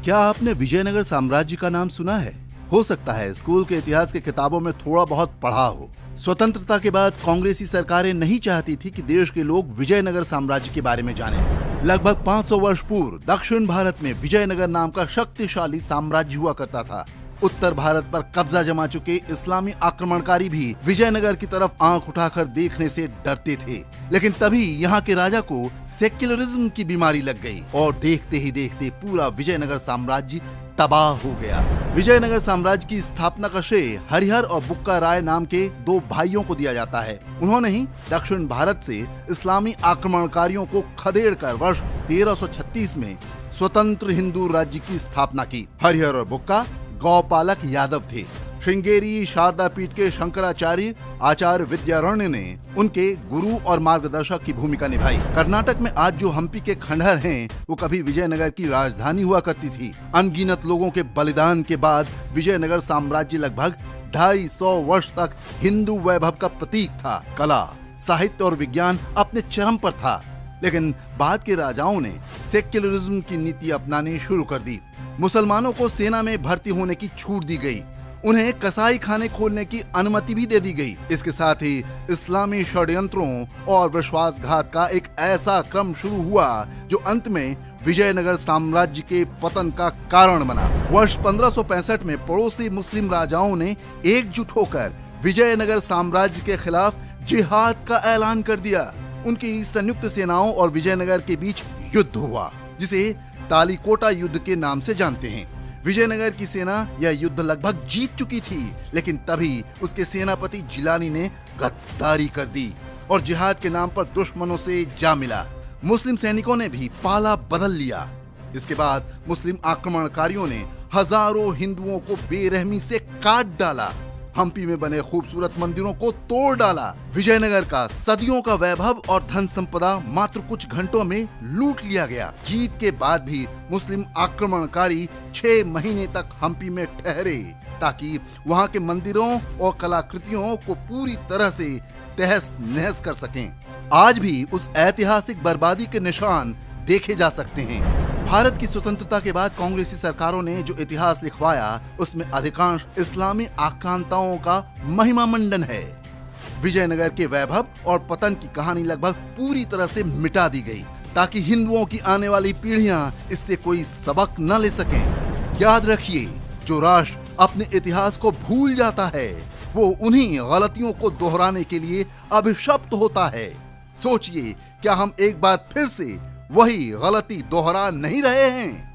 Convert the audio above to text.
क्या आपने विजयनगर साम्राज्य का नाम सुना है? हो सकता है स्कूल के इतिहास की किताबों में थोड़ा बहुत पढ़ा हो। स्वतंत्रता के बाद कांग्रेसी सरकारें नहीं चाहती थी कि देश के लोग विजयनगर साम्राज्य के बारे में जानें। लगभग 500 वर्ष पूर्व दक्षिण भारत में विजयनगर नाम का शक्तिशाली साम्राज्य हुआ करता था। उत्तर भारत पर कब्जा जमा चुके इस्लामी आक्रमणकारी भी विजयनगर की तरफ आंख उठाकर देखने से डरते थे। लेकिन तभी यहाँ के राजा को सेक्युलरिज्म की बीमारी लग गई और देखते ही देखते पूरा विजयनगर साम्राज्य तबाह हो गया। विजयनगर साम्राज्य की स्थापना का श्रेय हरिहर और बुक्का राय नाम के दो भाइयों को दिया जाता है। उन्होंने ही दक्षिण भारत से इस्लामी आक्रमणकारियों को खदेड़कर वर्ष 1336 में स्वतंत्र हिंदू राज्य की स्थापना की। हरिहर और बुक्का गौपालक यादव थे। श्रृंगेरी शारदा पीठ के शंकराचार्य आचार्य विद्यारण्य ने उनके गुरु और मार्गदर्शक की भूमिका निभाई। कर्नाटक में आज जो हम्पी के खंडहर हैं, वो कभी विजयनगर की राजधानी हुआ करती थी। अनगिनत लोगों के बलिदान के बाद विजयनगर साम्राज्य लगभग 250 वर्ष तक हिंदू वैभव का प्रतीक था। कला, साहित्य और विज्ञान अपने चरम पर था। लेकिन बाद के राजाओं ने सेक्युलरिज्म की नीति अपनानी शुरू कर दी। मुसलमानों को सेना में भर्ती होने की छूट दी गई। उन्हें कसाई खाने खोलने की अनुमति भी दे दी गई। इसके साथ ही इस्लामी षड्यंत्रों और विश्वासघात का एक ऐसा क्रम शुरू हुआ जो अंत में विजयनगर साम्राज्य के पतन का कारण बना। वर्ष 1565 में पड़ोसी मुस्लिम राजाओं ने एकजुट होकर विजयनगर साम्राज्य के खिलाफ जिहाद का ऐलान कर दिया। उनकी संयुक्त सेनाओं और विजयनगर के बीच युद्ध हुआ, जिसे तालीकोटा युद्ध के नाम से जानते हैं। विजयनगर की सेना यह युद्ध लगभग जीत चुकी थी, लेकिन तभी उसके सेनापति जिलानी ने गद्दारी कर दी और जिहाद के नाम पर दुश्मनों से जा मिला। मुस्लिम सैनिकों ने भी पाला बदल लिया। इसके बाद मुस्लिम आक्रमणकारियों ने हजारों हिंदुओं को बेरहमी से काट डाला। हम्पी में बने खूबसूरत मंदिरों को तोड़ डाला। विजयनगर का सदियों का वैभव और धन संपदा मात्र कुछ घंटों में लूट लिया गया। जीत के बाद भी मुस्लिम आक्रमणकारी 6 महीने तक हम्पी में ठहरे ताकि वहां के मंदिरों और कलाकृतियों को पूरी तरह से तहस नहस कर सकें। आज भी उस ऐतिहासिक बर्बादी के निशान देखे जा सकते हैं। भारत की स्वतंत्रता के बाद कांग्रेसी सरकारों ने जो इतिहास लिखवाया, उसमें अधिकांश इस्लामी आक्रांताओं का महिमा मंडन है। विजयनगर के वैभव और पतन की कहानी लगभग पूरी तरह से मिटा दी गई ताकि हिंदुओं की आने वाली पीढ़ियां इससे कोई सबक न ले सकें। याद रखिए, जो राष्ट्र अपने इतिहास को भूल जाता है, वो उन्हीं गलतियों को दोहराने के लिए अभिशप्त होता है। सोचिए, क्या हम एक बार फिर से वही गलती दोहरा नहीं रहे हैं?